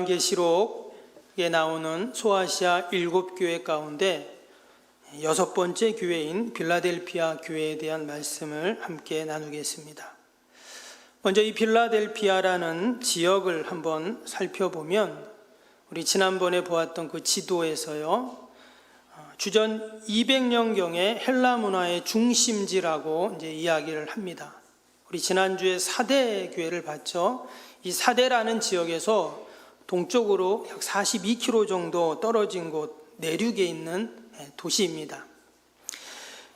요한계시록에 나오는 소아시아 7교회 가운데 6번째 교회인 빌라델피아 교회에 대한 말씀을 함께 나누겠습니다. 먼저 이 빌라델피아라는 지역을 한번 살펴보면 우리 지난번에 보았던 그 지도에서요, 주전 200년경의 헬라 문화의 중심지라고 이제 이야기를 합니다. 우리 지난주에 사대 교회를 봤죠. 이 사대라는 지역에서 동쪽으로 약 42km 정도 떨어진 곳 내륙에 있는 도시입니다.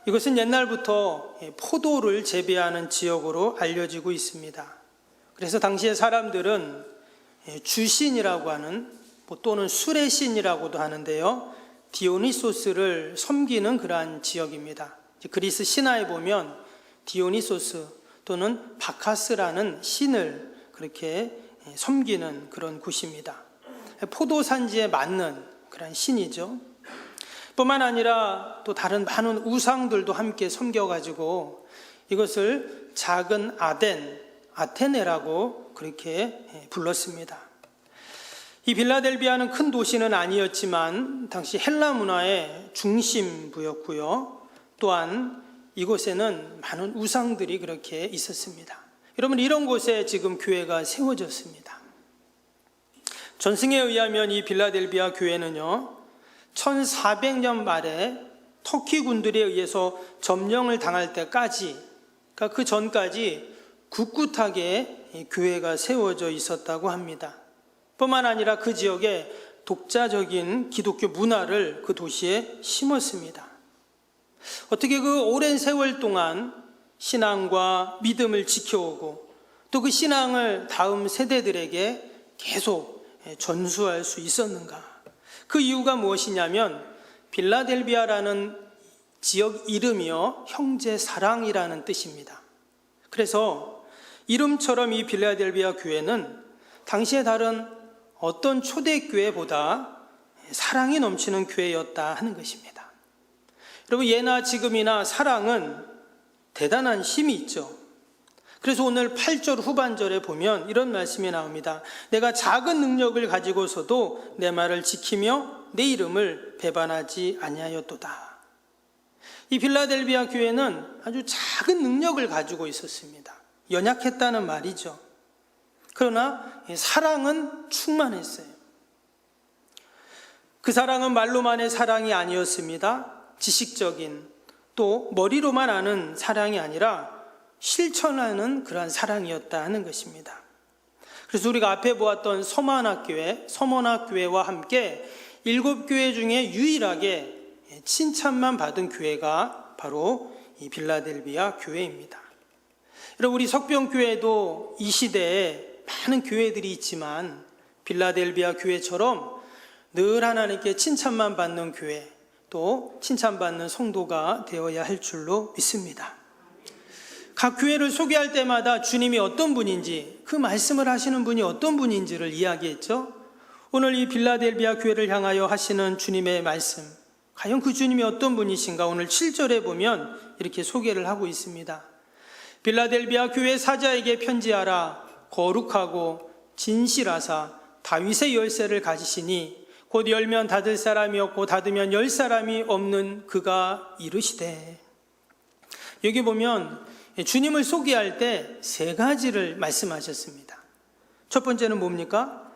이것은 옛날부터 포도를 재배하는 지역으로 알려지고 있습니다. 그래서 당시에 사람들은 주신이라고 하는 또는 술의 신이라고도 하는데요, 디오니소스를 섬기는 그러한 지역입니다. 그리스 신화에 보면 디오니소스 또는 바카스라는 신을 그렇게 섬기는 그런 곳입니다. 포도 산지에 맞는 그런 신이죠. 뿐만 아니라 또 다른 많은 우상들도 함께 섬겨가지고 이것을 작은 아테네라고 그렇게 불렀습니다. 이 빌라델비아는 큰 도시는 아니었지만 당시 헬라 문화의 중심부였고요. 또한 이곳에는 많은 우상들이 그렇게 있었습니다. 여러분, 이런 곳에 지금 교회가 세워졌습니다. 전승에 의하면 이 빌라델비아 교회는요, 1400년 말에 터키 군들에 의해서 점령을 당할 때까지, 그러니까 그 전까지 굳굳하게 교회가 세워져 있었다고 합니다. 뿐만 아니라 그 지역에 독자적인 기독교 문화를 그 도시에 심었습니다. 어떻게 그 오랜 세월 동안 신앙과 믿음을 지켜오고 또 그 신앙을 다음 세대들에게 계속 전수할 수 있었는가? 그 이유가 무엇이냐면 빌라델비아라는 지역 이름이요, 형제 사랑이라는 뜻입니다. 그래서 이름처럼 이 빌라델비아 교회는 당시에 다른 어떤 초대교회보다 사랑이 넘치는 교회였다 하는 것입니다. 여러분, 예나 지금이나 사랑은 대단한 힘이 있죠. 그래서 오늘 8절 후반절에 보면 이런 말씀이 나옵니다. 내가 작은 능력을 가지고서도 내 말을 지키며 내 이름을 배반하지 아니하였도다. 이 빌라델비아 교회는 아주 작은 능력을 가지고 있었습니다. 연약했다는 말이죠. 그러나 사랑은 충만했어요. 그 사랑은 말로만의 사랑이 아니었습니다. 지식적인 또 머리로만 아는 사랑이 아니라 실천하는 그러한 사랑이었다 하는 것입니다. 그래서 우리가 앞에 보았던 서머나교회와 함께 7교회 중에 유일하게 칭찬만 받은 교회가 바로 이 빌라델비아 교회입니다. 여러분, 우리 석병교회도 이 시대에 많은 교회들이 있지만 빌라델비아 교회처럼 늘 하나님께 칭찬만 받는 교회, 또 칭찬받는 성도가 되어야 할 줄로 믿습니다. 각 교회를 소개할 때마다 주님이 어떤 분인지, 그 말씀을 하시는 분이 어떤 분인지를 이야기했죠. 오늘 이 빌라델비아 교회를 향하여 하시는 주님의 말씀, 과연 그 주님이 어떤 분이신가? 오늘 7절에 보면 이렇게 소개를 하고 있습니다. 빌라델비아 교회 사자에게 편지하라. 거룩하고 진실하사 다윗의 열쇠를 가지시니 곧 열면 닫을 사람이 없고 닫으면 열 사람이 없는 그가 이르시되. 여기 보면 주님을 소개할 때 3가지를 말씀하셨습니다. 첫 번째는 뭡니까?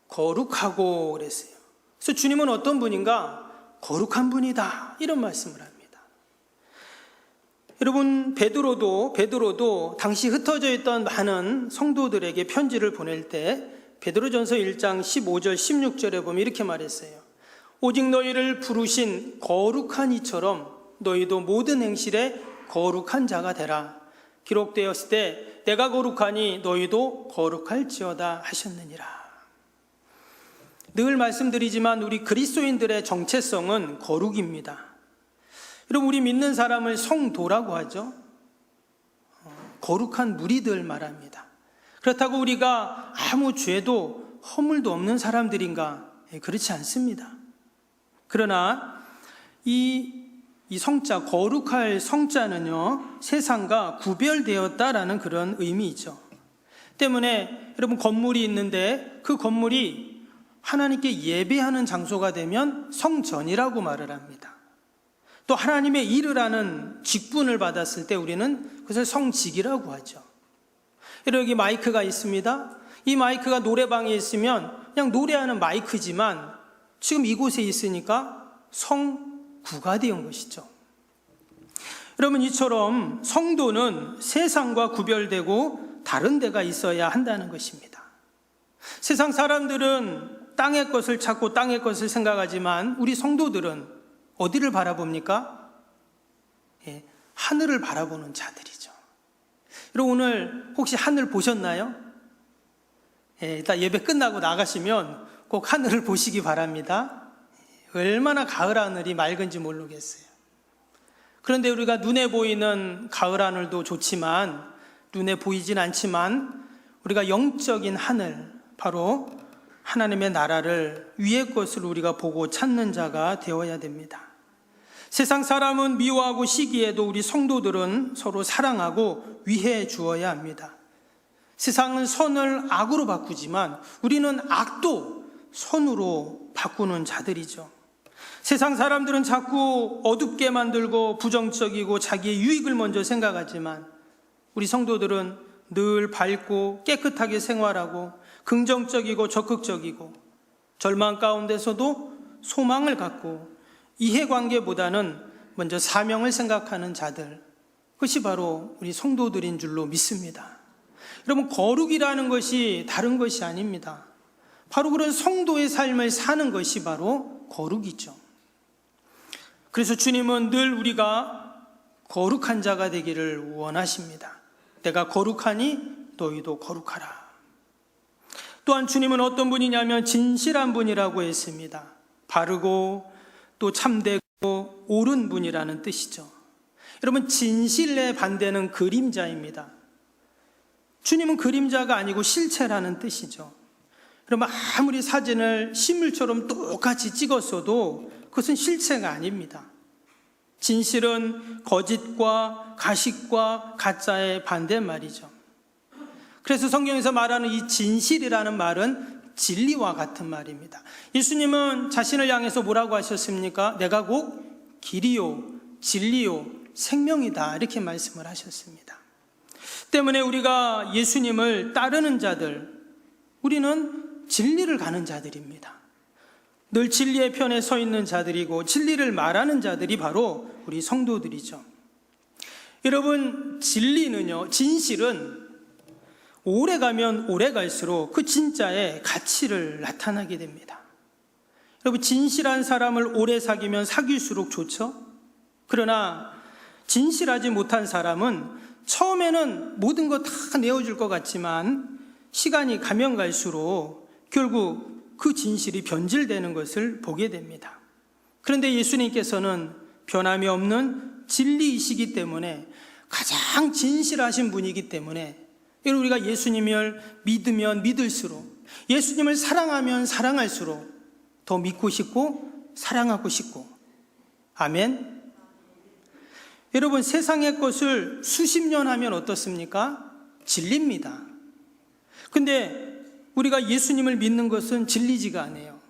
거룩하고 그랬어요. 그래서 주님은 어떤 분인가? 거룩한 분이다, 이런 말씀을 합니다. 여러분, 베드로도 당시 흩어져 있던 많은 성도들에게 편지를 보낼 때 베드로전서 1장 15절 16절에 보면 이렇게 말했어요. 오직 너희를 부르신 거룩한 이처럼 너희도 모든 행실에 거룩한 자가 되라. 기록되었을 때 내가 거룩하니 너희도 거룩할지어다 하셨느니라. 늘 말씀드리지만 우리 그리스도인들의 정체성은 거룩입니다. 여러분, 우리 믿는 사람을 성도라고 하죠. 거룩한 무리들 말합니다. 그렇다고 우리가 아무 죄도 허물도 없는 사람들인가? 그렇지 않습니다. 그러나 이 성자, 거룩할 성자는요, 세상과 구별되었다라는 그런 의미이죠. 때문에 여러분, 건물이 있는데 그 건물이 하나님께 예배하는 장소가 되면 성전이라고 말을 합니다. 또 하나님의 일을 하는 직분을 받았을 때 우리는 그것을 성직이라고 하죠. 여기 마이크가 있습니다. 이 마이크가 노래방에 있으면 그냥 노래하는 마이크지만 지금 이곳에 있으니까 성구가 되는 것이죠. 여러분, 이처럼 성도는 세상과 구별되고 다른 데가 있어야 한다는 것입니다. 세상 사람들은 땅의 것을 찾고 땅의 것을 생각하지만 우리 성도들은 어디를 바라봅니까? 하늘을 바라보는 자들이죠. 여러분, 오늘 혹시 하늘 보셨나요? 일단 예배 끝나고 나가시면 꼭 하늘을 보시기 바랍니다. 얼마나 가을 하늘이 맑은지 모르겠어요. 그런데 우리가 눈에 보이는 가을 하늘도 좋지만, 눈에 보이진 않지만 우리가 영적인 하늘, 바로 하나님의 나라를, 위의 것을 우리가 보고 찾는 자가 되어야 됩니다. 세상 사람은 미워하고 시기에도 우리 성도들은 서로 사랑하고 위해 주어야 합니다. 세상은 선을 악으로 바꾸지만 우리는 악도 선으로 바꾸는 자들이죠. 세상 사람들은 자꾸 어둡게 만들고 부정적이고 자기의 유익을 먼저 생각하지만 우리 성도들은 늘 밝고 깨끗하게 생활하고 긍정적이고 적극적이고 절망 가운데서도 소망을 갖고 이해관계보다는 먼저 사명을 생각하는 자들, 그것이 바로 우리 성도들인 줄로 믿습니다. 여러분, 거룩이라는 것이 다른 것이 아닙니다. 바로 그런 성도의 삶을 사는 것이 바로 거룩이죠. 그래서 주님은 늘 우리가 거룩한 자가 되기를 원하십니다. 내가 거룩하니 너희도 거룩하라. 또한 주님은 어떤 분이냐면 진실한 분이라고 했습니다. 바르고 또 참되고 옳은 분이라는 뜻이죠. 여러분, 진실의 반대는 그림자입니다. 주님은 그림자가 아니고 실체라는 뜻이죠. 여러분, 아무리 사진을 실물처럼 똑같이 찍었어도 그것은 실체가 아닙니다. 진실은 거짓과 가식과 가짜의 반대말이죠. 그래서 성경에서 말하는 이 진실이라는 말은 진리와 같은 말입니다. 예수님은 자신을 향해서 뭐라고 하셨습니까? 내가 곧 길이요 진리요 생명이다, 이렇게 말씀을 하셨습니다. 때문에 우리가 예수님을 따르는 자들, 우리는 진리를 가는 자들입니다. 늘 진리의 편에 서 있는 자들이고 진리를 말하는 자들이 바로 우리 성도들이죠. 여러분, 진리는요, 진실은 오래 가면 오래 갈수록 그 진짜의 가치를 나타나게 됩니다. 여러분, 진실한 사람을 오래 사귀면 사귈수록 좋죠? 그러나 진실하지 못한 사람은 처음에는 모든 거 다 내어줄 것 같지만 시간이 가면 갈수록 결국 그 진실이 변질되는 것을 보게 됩니다. 그런데 예수님께서는 변함이 없는 진리이시기 때문에, 가장 진실하신 분이기 때문에 여러분, 우리가 예수님을 믿으면 믿을수록, 예수님을 사랑하면 사랑할수록 더 믿고 싶고 사랑하고 싶고. 아멘. 여러분, 세상의 것을 수십 년 하면 어떻습니까? 진리입니다. 근데 우리가 예수님을 믿는 것은 진리지가 않아요.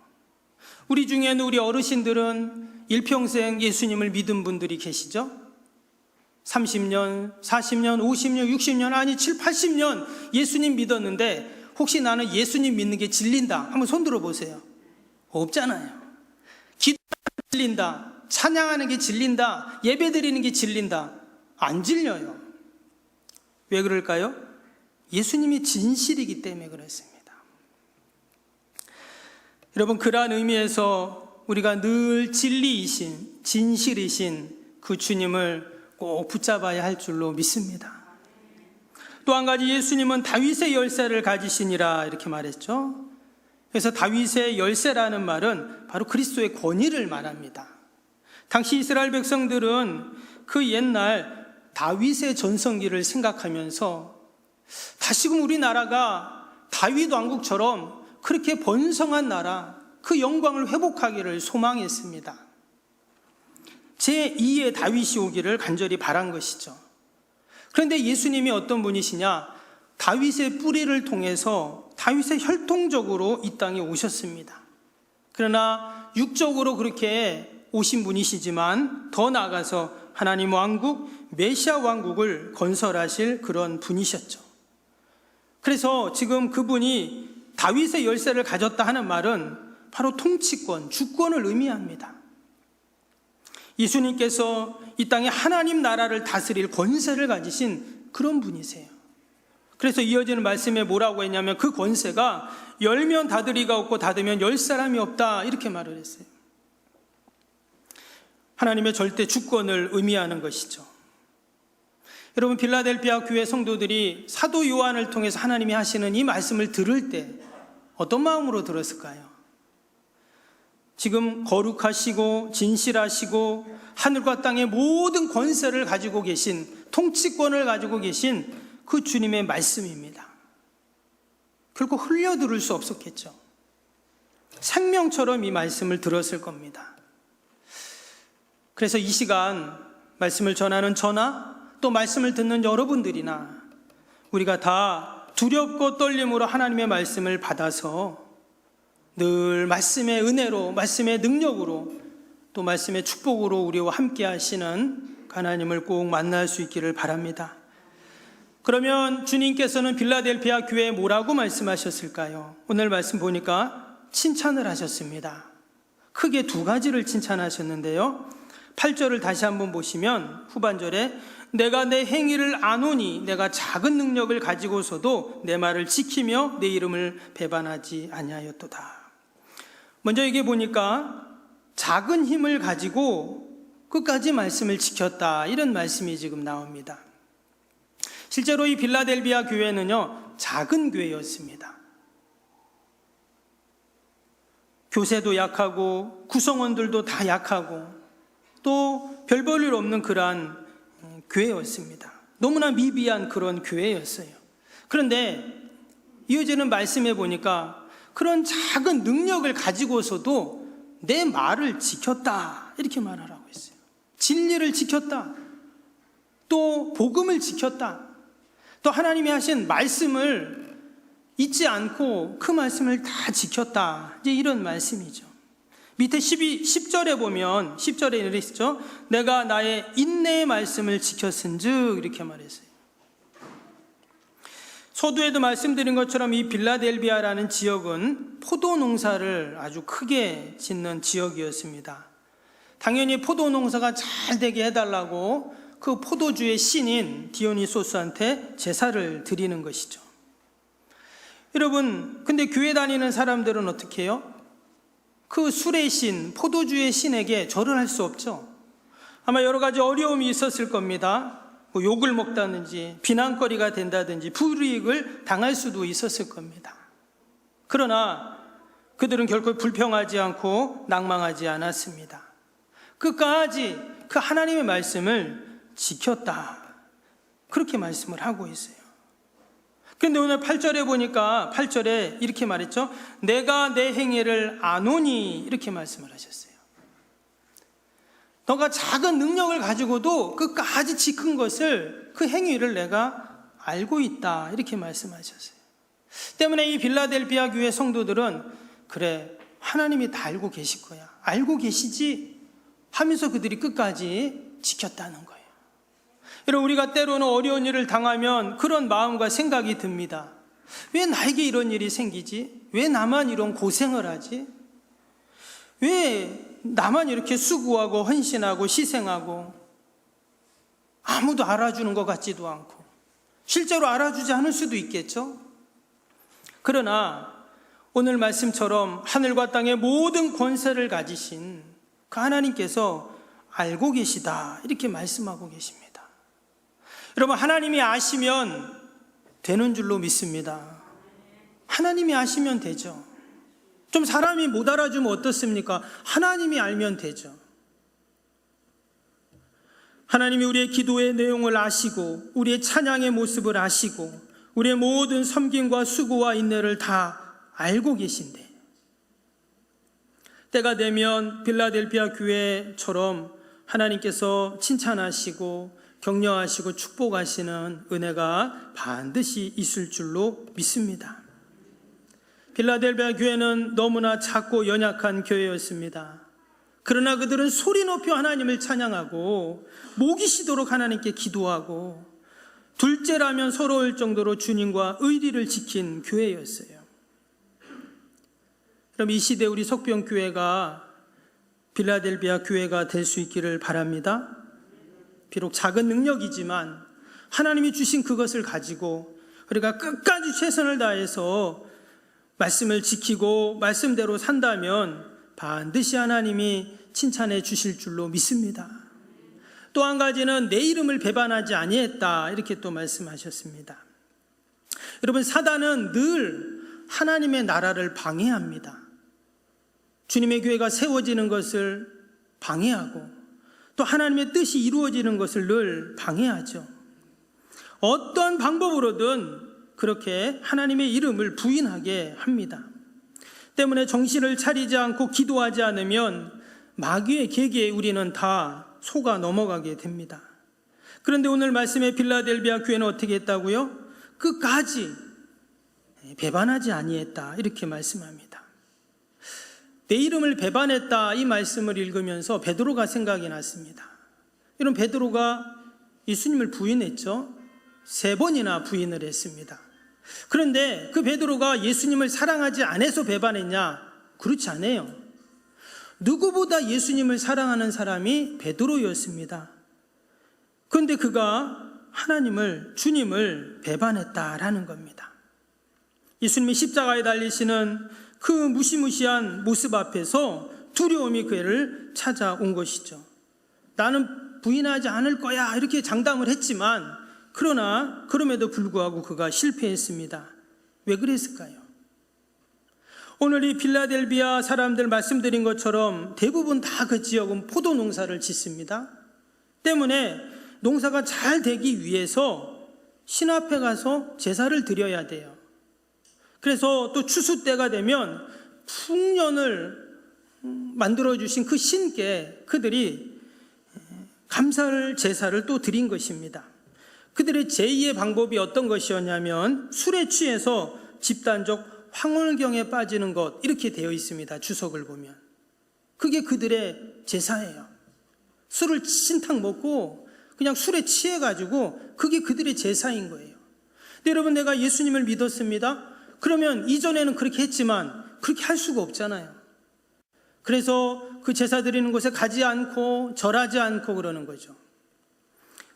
우리 중에는 우리 어르신들은 일평생 예수님을 믿은 분들이 계시죠? 30년, 40년, 50년, 60년, 아니 7, 80년 예수님 믿었는데 혹시 나는 예수님 믿는 게 질린다? 한번 손 들어보세요. 없잖아요. 기도하는 게 질린다, 찬양하는 게 질린다, 예배드리는 게 질린다. 안 질려요. 왜 그럴까요? 예수님이 진실이기 때문에 그렇습니다. 여러분, 그러한 의미에서 우리가 늘 진리이신, 진실이신 그 주님을 꼭 붙잡아야 할 줄로 믿습니다. 또 한 가지, 예수님은 다윗의 열쇠를 가지시니라, 이렇게 말했죠. 그래서 다윗의 열쇠라는 말은 바로 그리스도의 권위를 말합니다. 당시 이스라엘 백성들은 그 옛날 다윗의 전성기를 생각하면서 다시금 우리나라가 다윗 왕국처럼 그렇게 번성한 나라, 그 영광을 회복하기를 소망했습니다. 제2의 다윗이 오기를 간절히 바란 것이죠. 그런데 예수님이 어떤 분이시냐? 다윗의 뿌리를 통해서 다윗의 혈통적으로 이 땅에 오셨습니다. 그러나 육적으로 그렇게 오신 분이시지만 더 나아가서 하나님 왕국, 메시아 왕국을 건설하실 그런 분이셨죠. 그래서 지금 그분이 다윗의 열쇠를 가졌다 하는 말은 바로 통치권, 주권을 의미합니다. 예수님께서 이 땅에 하나님 나라를 다스릴 권세를 가지신 그런 분이세요. 그래서 이어지는 말씀에 뭐라고 했냐면 그 권세가 열면 닫으리가 없고 닫으면 열 사람이 없다, 이렇게 말을 했어요. 하나님의 절대 주권을 의미하는 것이죠. 여러분, 빌라델피아 교회 성도들이 사도 요한을 통해서 하나님이 하시는 이 말씀을 들을 때 어떤 마음으로 들었을까요? 지금 거룩하시고 진실하시고 하늘과 땅의 모든 권세를 가지고 계신, 통치권을 가지고 계신 그 주님의 말씀입니다. 결코 흘려 들을 수 없었겠죠. 생명처럼 이 말씀을 들었을 겁니다. 그래서 이 시간 말씀을 전하는 저나 또 말씀을 듣는 여러분들이나 우리가 다 두렵고 떨림으로 하나님의 말씀을 받아서 늘 말씀의 은혜로, 말씀의 능력으로, 또 말씀의 축복으로 우리와 함께 하시는 하나님을 꼭 만날 수 있기를 바랍니다. 그러면 주님께서는 빌라델피아 교회에 뭐라고 말씀하셨을까요? 오늘 말씀 보니까 칭찬을 하셨습니다. 크게 두 가지를 칭찬하셨는데요. 8절을 다시 한번 보시면 후반절에 내가 내 행위를 아노니 내가 작은 능력을 가지고서도 내 말을 지키며 내 이름을 배반하지 아니하였도다. 먼저 이게 보니까 작은 힘을 가지고 끝까지 말씀을 지켰다, 이런 말씀이 지금 나옵니다. 실제로 이 빌라델비아 교회는요, 작은 교회였습니다. 교세도 약하고 구성원들도 다 약하고 또 별 볼 일 없는 그러한 교회였습니다. 너무나 미비한 그런 교회였어요. 그런데 이어지는 말씀에 보니까 그런 작은 능력을 가지고서도 내 말을 지켰다, 이렇게 말하라고 했어요. 진리를 지켰다, 또 복음을 지켰다, 또 하나님이 하신 말씀을 잊지 않고 그 말씀을 다 지켰다, 이제 이런 말씀이죠. 밑에 10절에 보면 10절에 이렇게 있죠. 내가 나의 인내의 말씀을 지켰은즉, 이렇게 말했어요. 서두에도 말씀드린 것처럼 이 빌라델비아라는 지역은 포도 농사를 아주 크게 짓는 지역이었습니다. 당연히 포도 농사가 잘 되게 해달라고 그 포도주의 신인 디오니소스한테 제사를 드리는 것이죠. 여러분, 근데 교회 다니는 사람들은 어떻게 해요? 그 술의 신, 포도주의 신에게 절을 할 수 없죠. 아마 여러 가지 어려움이 있었을 겁니다. 뭐 욕을 먹다든지 비난거리가 된다든지 불이익을 당할 수도 있었을 겁니다. 그러나 그들은 결코 불평하지 않고 낭망하지 않았습니다. 끝까지 그 하나님의 말씀을 지켰다, 그렇게 말씀을 하고 있어요. 그런데 오늘 8절에 보니까 8절에 이렇게 말했죠. 내가 내 행위를 아노니, 이렇게 말씀을 하셨어요. 너가 작은 능력을 가지고도 끝까지 지킨 것을, 그 행위를 내가 알고 있다, 이렇게 말씀하셨어요. 때문에 이 빌라델비아 교회 성도들은 그래, 하나님이 다 알고 계실 거야, 알고 계시지 하면서 그들이 끝까지 지켰다는 거예요. 여러분, 우리가 때로는 어려운 일을 당하면 그런 마음과 생각이 듭니다. 왜 나에게 이런 일이 생기지? 왜 나만 이런 고생을 하지? 왜 나만 이렇게 수고하고 헌신하고 희생하고 아무도 알아주는 것 같지도 않고, 실제로 알아주지 않을 수도 있겠죠. 그러나 오늘 말씀처럼 하늘과 땅의 모든 권세를 가지신 그 하나님께서 알고 계시다, 이렇게 말씀하고 계십니다. 여러분, 하나님이 아시면 되는 줄로 믿습니다. 하나님이 아시면 되죠. 좀 사람이 못 알아주면 어떻습니까? 하나님이 알면 되죠. 하나님이 우리의 기도의 내용을 아시고 우리의 찬양의 모습을 아시고 우리의 모든 섬김과 수고와 인내를 다 알고 계신데, 때가 되면 빌라델비아 교회처럼 하나님께서 칭찬하시고 격려하시고 축복하시는 은혜가 반드시 있을 줄로 믿습니다. 필라델비아 교회는 너무나 작고 연약한 교회였습니다. 그러나 그들은 소리 높여 하나님을 찬양하고 목이 쉬도록 하나님께 기도하고 둘째라면 서러울 정도로 주님과 의리를 지킨 교회였어요. 그럼 이 시대 우리 석병교회가 필라델비아 교회가 될 수 있기를 바랍니다. 비록 작은 능력이지만 하나님이 주신 그것을 가지고 우리가 끝까지 최선을 다해서 말씀을 지키고 말씀대로 산다면 반드시 하나님이 칭찬해 주실 줄로 믿습니다. 또 한 가지는 내 이름을 배반하지 아니했다, 이렇게 또 말씀하셨습니다. 여러분, 사단은 늘 하나님의 나라를 방해합니다. 주님의 교회가 세워지는 것을 방해하고 또 하나님의 뜻이 이루어지는 것을 늘 방해하죠. 어떤 방법으로든 그렇게 하나님의 이름을 부인하게 합니다. 때문에 정신을 차리지 않고 기도하지 않으면 마귀의 계계에 우리는 다 속아 넘어가게 됩니다. 그런데 오늘 말씀의 필라델비아 교회는 어떻게 했다고요? 끝까지 배반하지 아니했다, 이렇게 말씀합니다. 내 이름을 배반했다, 이 말씀을 읽으면서 베드로가 생각이 났습니다. 이런 베드로가 예수님을 부인했죠. 3번이나 부인을 했습니다. 그런데 그 베드로가 예수님을 사랑하지 않아서 배반했냐? 그렇지 않아요. 누구보다 예수님을 사랑하는 사람이 베드로였습니다. 그런데 그가 하나님을, 주님을 배반했다라는 겁니다. 예수님이 십자가에 달리시는 그 무시무시한 모습 앞에서 두려움이 그를 찾아온 것이죠. 나는 부인하지 않을 거야, 이렇게 장담을 했지만 그러나 그럼에도 불구하고 그가 실패했습니다. 왜 그랬을까요? 오늘 이 필라델비아 사람들 말씀드린 것처럼 대부분 다 그 지역은 포도 농사를 짓습니다. 때문에 농사가 잘 되기 위해서 신 앞에 가서 제사를 드려야 돼요. 그래서 또 추수 때가 되면 풍년을 만들어주신 그 신께 그들이 감사 제사를 또 드린 것입니다. 그들의 제2의 방법이 어떤 것이었냐면 술에 취해서 집단적 황홀경에 빠지는 것, 이렇게 되어 있습니다. 주석을 보면 그게 그들의 제사예요. 술을 신탕 먹고 그냥 술에 취해가지고 그게 그들의 제사인 거예요. 근데 여러분, 내가 예수님을 믿었습니다. 그러면 이전에는 그렇게 했지만 그렇게 할 수가 없잖아요. 그래서 그 제사 드리는 곳에 가지 않고 절하지 않고 그러는 거죠.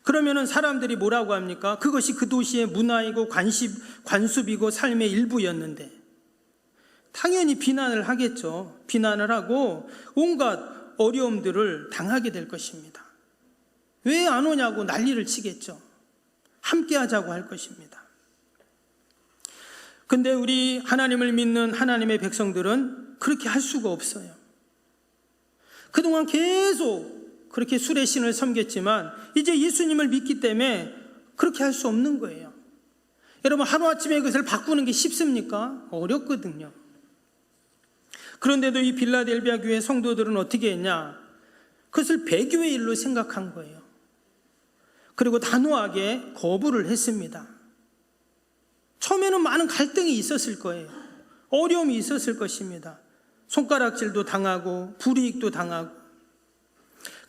그러면은 사람들이 뭐라고 합니까? 그것이 그 도시의 문화이고 관습이고 삶의 일부였는데 당연히 비난을 하겠죠. 비난을 하고 온갖 어려움들을 당하게 될 것입니다. 왜 안 오냐고 난리를 치겠죠. 함께 하자고 할 것입니다. 근데 우리 하나님을 믿는 하나님의 백성들은 그렇게 할 수가 없어요. 그동안 계속 그렇게 술의 신을 섬겼지만 이제 예수님을 믿기 때문에 그렇게 할 수 없는 거예요. 여러분, 하루아침에 그것을 바꾸는 게 쉽습니까? 어렵거든요. 그런데도 이 필라델비아 교회 성도들은 어떻게 했냐? 그것을 배교의 일로 생각한 거예요. 그리고 단호하게 거부를 했습니다. 처음에는 많은 갈등이 있었을 거예요. 어려움이 있었을 것입니다. 손가락질도 당하고 불이익도 당하고.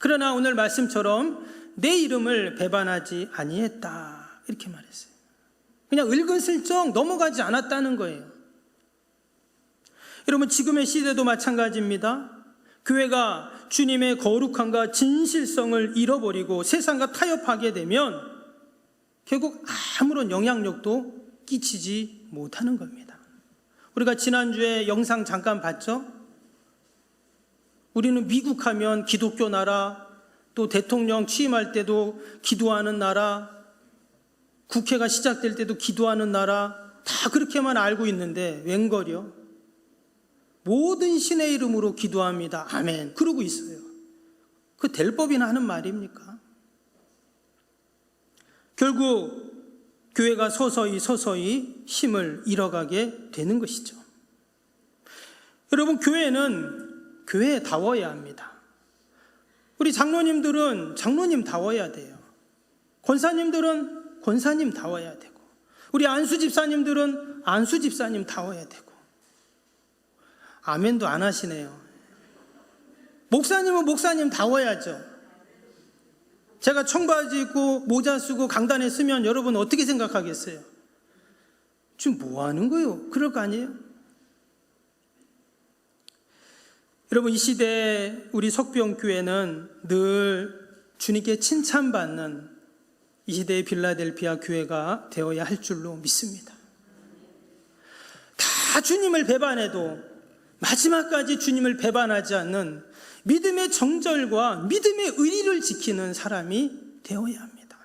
그러나 오늘 말씀처럼 내 이름을 배반하지 아니했다, 이렇게 말했어요. 그냥 은근슬쩍 넘어가지 않았다는 거예요. 여러분, 지금의 시대도 마찬가지입니다. 교회가 주님의 거룩함과 진실성을 잃어버리고 세상과 타협하게 되면 결국 아무런 영향력도 끼치지 못하는 겁니다. 우리가 지난주에 영상 잠깐 봤죠? 우리는 미국 하면 기독교 나라, 또 대통령 취임할 때도 기도하는 나라, 국회가 시작될 때도 기도하는 나라, 다 그렇게만 알고 있는데 웬걸요? 모든 신의 이름으로 기도합니다. 아멘. 그러고 있어요. 그 될 법이나 하는 말입니까? 결국 교회가 서서히 힘을 잃어가게 되는 것이죠. 여러분, 교회는 교회다워야 합니다. 우리 장로님들은 장로님다워야 돼요. 권사님들은 권사님다워야 되고, 우리 안수집사님들은 안수집사님다워야 되고, 아멘도 안 하시네요. 목사님은 목사님다워야죠. 제가 청바지 입고 모자 쓰고 강단에 쓰면 여러분 어떻게 생각하겠어요? 지금 뭐 하는 거예요? 그럴 거 아니에요? 여러분, 이 시대에 우리 석병교회는 늘 주님께 칭찬받는 이 시대의 빌라델피아 교회가 되어야 할 줄로 믿습니다. 다 주님을 배반해도 마지막까지 주님을 배반하지 않는 믿음의 정절과 믿음의 의리를 지키는 사람이 되어야 합니다.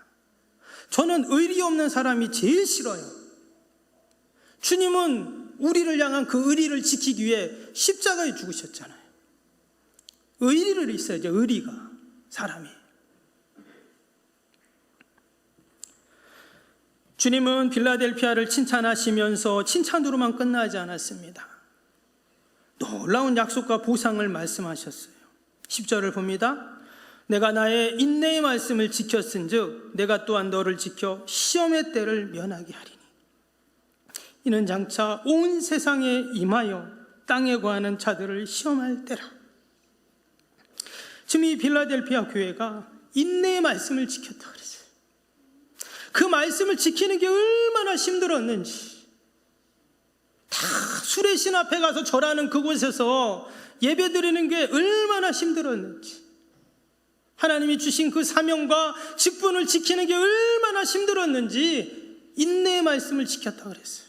저는 의리 없는 사람이 제일 싫어요. 주님은 우리를 향한 그 의리를 지키기 위해 십자가에 죽으셨잖아요. 의리를 있어야죠. 의리가 사람이. 주님은 빌라델피아를 칭찬하시면서 칭찬으로만 끝나지 않았습니다. 놀라운 약속과 보상을 말씀하셨어요. 10절을 봅니다. 내가 나의 인내의 말씀을 지켰은즉 내가 또한 너를 지켜 시험의 때를 면하게 하리니 이는 장차 온 세상에 임하여 땅에 거하는 자들을 시험할 때라. 지금 이 빌라델피아 교회가 인내의 말씀을 지켰다 그랬어요. 그 말씀을 지키는 게 얼마나 힘들었는지, 다 수레신 앞에 가서 절하는 그곳에서 예배드리는 게 얼마나 힘들었는지, 하나님이 주신 그 사명과 직분을 지키는 게 얼마나 힘들었는지 인내의 말씀을 지켰다 그랬어요.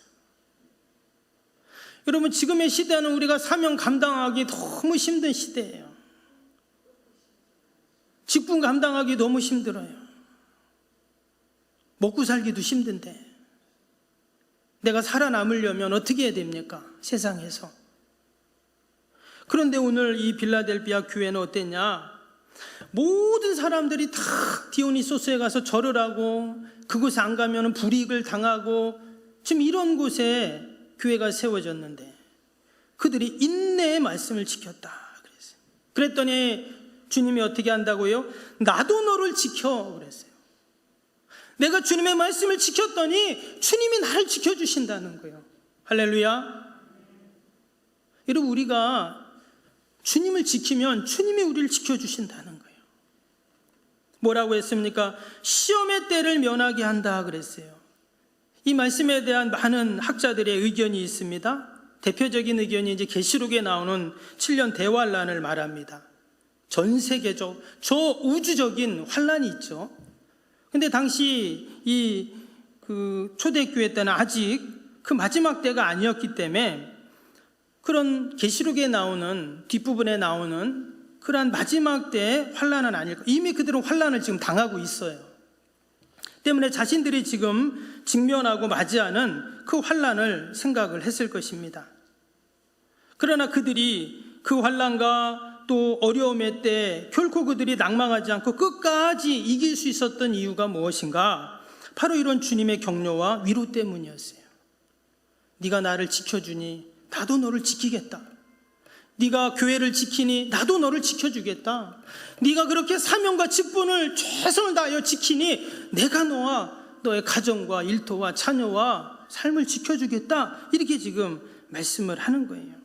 여러분, 지금의 시대는 우리가 사명 감당하기 너무 힘든 시대예요. 직분 감당하기 너무 힘들어요. 먹고 살기도 힘든데 내가 살아남으려면 어떻게 해야 됩니까? 세상에서. 그런데 오늘 이 빌라델피아 교회는 어땠냐? 모든 사람들이 다 디오니소스에 가서 절을 하고 그곳에 안 가면 불이익을 당하고 지금 이런 곳에 교회가 세워졌는데 그들이 인내의 말씀을 지켰다 그랬어요. 그랬더니 주님이 어떻게 한다고요? 나도 너를 지켜 그랬어요. 내가 주님의 말씀을 지켰더니 주님이 나를 지켜주신다는 거예요. 할렐루야. 여러분, 우리가 주님을 지키면 주님이 우리를 지켜주신다는 거예요. 뭐라고 했습니까? 시험의 때를 면하게 한다 그랬어요. 이 말씀에 대한 많은 학자들의 의견이 있습니다. 대표적인 의견이 이제 계시록에 나오는 7년 대환란을 말합니다. 전 세계적 저 우주적인 환란이 있죠. 근데 당시 그 초대교회 때는 아직 그 마지막 때가 아니었기 때문에 그런 계시록에 나오는 뒷부분에 나오는 그러한 마지막 때의 환란은 아닐까. 이미 그들은 환란을 지금 당하고 있어요. 때문에 자신들이 지금 직면하고 맞이하는 그 환란을 생각을 했을 것입니다. 그러나 그들이 그 환란과 또 어려움의 때 결코 그들이 낭망하지 않고 끝까지 이길 수 있었던 이유가 무엇인가? 바로 이런 주님의 격려와 위로 때문이었어요. 네가 나를 지켜주니 나도 너를 지키겠다. 네가 교회를 지키니 나도 너를 지켜주겠다. 네가 그렇게 사명과 직분을 최선을 다하여 지키니 내가 너와 너의 가정과 일터와 자녀와 삶을 지켜주겠다. 이렇게 지금 말씀을 하는 거예요.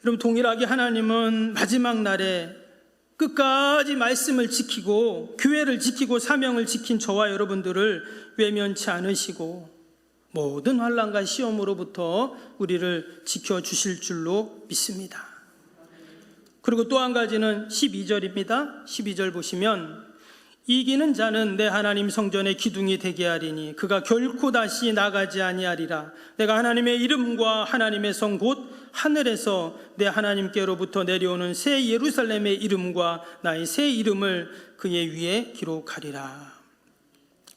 여러분, 동일하게 하나님은 마지막 날에 끝까지 말씀을 지키고 교회를 지키고 사명을 지킨 저와 여러분들을 외면치 않으시고 모든 환난과 시험으로부터 우리를 지켜주실 줄로 믿습니다. 그리고 또 한 가지는 12절입니다. 12절 보시면 이기는 자는 내 하나님 성전의 기둥이 되게 하리니 그가 결코 다시 나가지 아니하리라. 내가 하나님의 이름과 하나님의 성 곧 하늘에서 내 하나님께로부터 내려오는 새 예루살렘의 이름과 나의 새 이름을 그의 위에 기록하리라.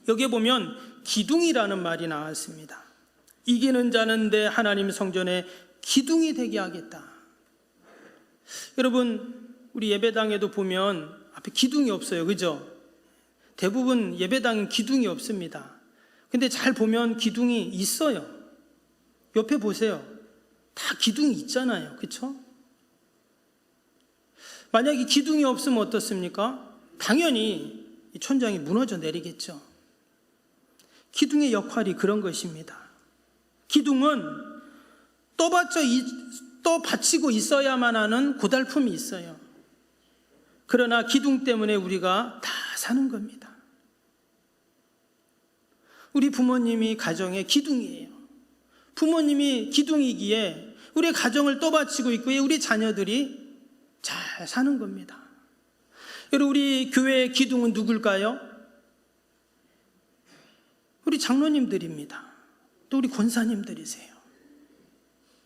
여기에 보면 기둥이라는 말이 나왔습니다. 이기는 자는 내 하나님 성전의 기둥이 되게 하겠다. 여러분, 우리 예배당에도 보면 앞에 기둥이 없어요. 그죠? 대부분 예배당은 기둥이 없습니다. 근데 잘 보면 기둥이 있어요. 옆에 보세요. 다 기둥이 있잖아요. 그렇죠? 만약에 기둥이 없으면 어떻습니까? 당연히 이 천장이 무너져 내리겠죠. 기둥의 역할이 그런 것입니다. 기둥은 바치고 있어야만 하는 고달픔이 있어요. 그러나 기둥 때문에 우리가 다 사는 겁니다. 우리 부모님이 가정의 기둥이에요. 부모님이 기둥이기에 우리 가정을 떠받치고 있고 우리 자녀들이 잘 사는 겁니다. 여러분, 우리 교회의 기둥은 누굴까요? 우리 장로님들입니다. 또 우리 권사님들이세요.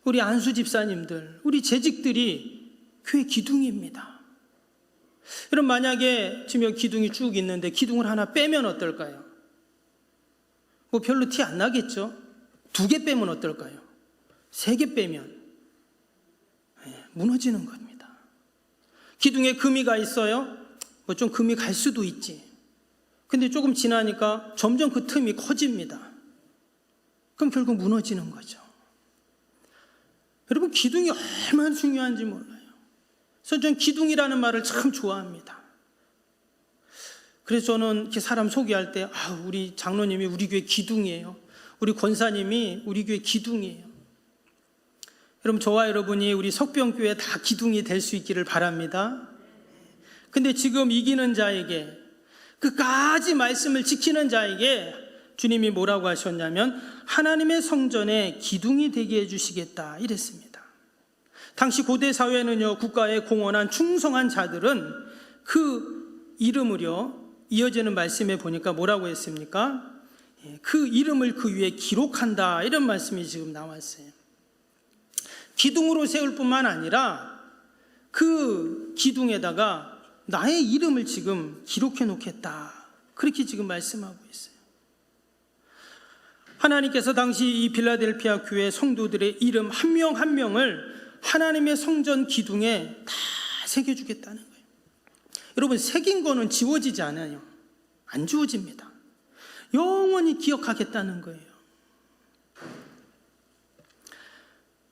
우리 안수 집사님들, 우리 재직들이 교회 기둥입니다. 여러분, 만약에 지금 여기 기둥이 쭉 있는데 기둥을 하나 빼면 어떨까요? 뭐 별로 티 안 나겠죠? 2개 빼면 어떨까요? 3개 빼면 무너지는 겁니다. 기둥에 금이가 있어요? 뭐 좀 금이 갈 수도 있지. 근데 조금 지나니까 점점 그 틈이 커집니다. 그럼 결국 무너지는 거죠. 여러분, 기둥이 얼마나 중요한지 몰라요. 그래서 저는 기둥이라는 말을 참 좋아합니다. 그래서 저는 이렇게 사람 소개할 때 우리 장로님이 우리 교회 기둥이에요. 우리 권사님이 우리 교회 기둥이에요. 여러분, 저와 여러분이 우리 석병교회 다 기둥이 될 수 있기를 바랍니다. 근데 지금 이기는 자에게, 끝까지 말씀을 지키는 자에게 주님이 뭐라고 하셨냐면 하나님의 성전에 기둥이 되게 해주시겠다 이랬습니다. 당시 고대 사회는요, 국가에 공헌한 충성한 자들은 그 이름을요, 이어지는 말씀에 보니까 뭐라고 했습니까? 그 이름을 그 위에 기록한다, 이런 말씀이 지금 나왔어요. 기둥으로 세울 뿐만 아니라 그 기둥에다가 나의 이름을 지금 기록해 놓겠다, 그렇게 지금 말씀하고 있어요. 하나님께서 당시 이 빌라델피아 교회 성도들의 이름 한 명 한 명을 하나님의 성전 기둥에 다 새겨주겠다는 거예요. 여러분, 새긴 거는 지워지지 않아요. 안 지워집니다. 영원히 기억하겠다는 거예요.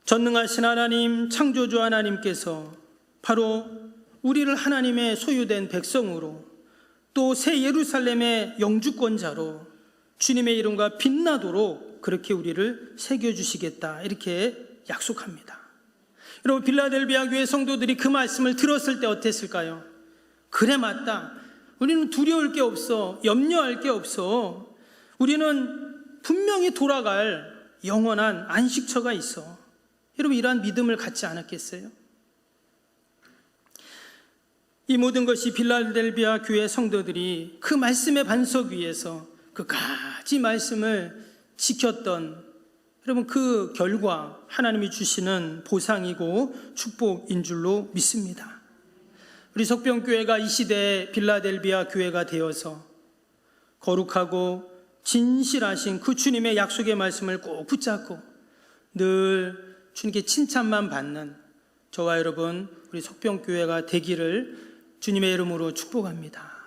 전능하신 하나님, 창조주 하나님께서 바로 우리를 하나님의 소유된 백성으로, 또 새 예루살렘의 영주권자로 주님의 이름과 빛나도록 그렇게 우리를 새겨주시겠다, 이렇게 약속합니다. 여러분, 빌라델비아 교회 성도들이 그 말씀을 들었을 때 어땠을까요? 그래, 맞다. 우리는 두려울 게 없어. 염려할 게 없어. 우리는 분명히 돌아갈 영원한 안식처가 있어. 여러분, 이러한 믿음을 갖지 않았겠어요? 이 모든 것이 빌라델비아 교회 성도들이 그 말씀의 반석 위에서 끝까지 말씀을 지켰던, 여러분, 그 결과 하나님이 주시는 보상이고 축복인 줄로 믿습니다. 우리 석병교회가 이 시대의 빌라델비아 교회가 되어서 거룩하고 진실하신 그 주님의 약속의 말씀을 꼭 붙잡고 늘 주님께 칭찬만 받는 저와 여러분, 우리 석병교회가 되기를 주님의 이름으로 축복합니다.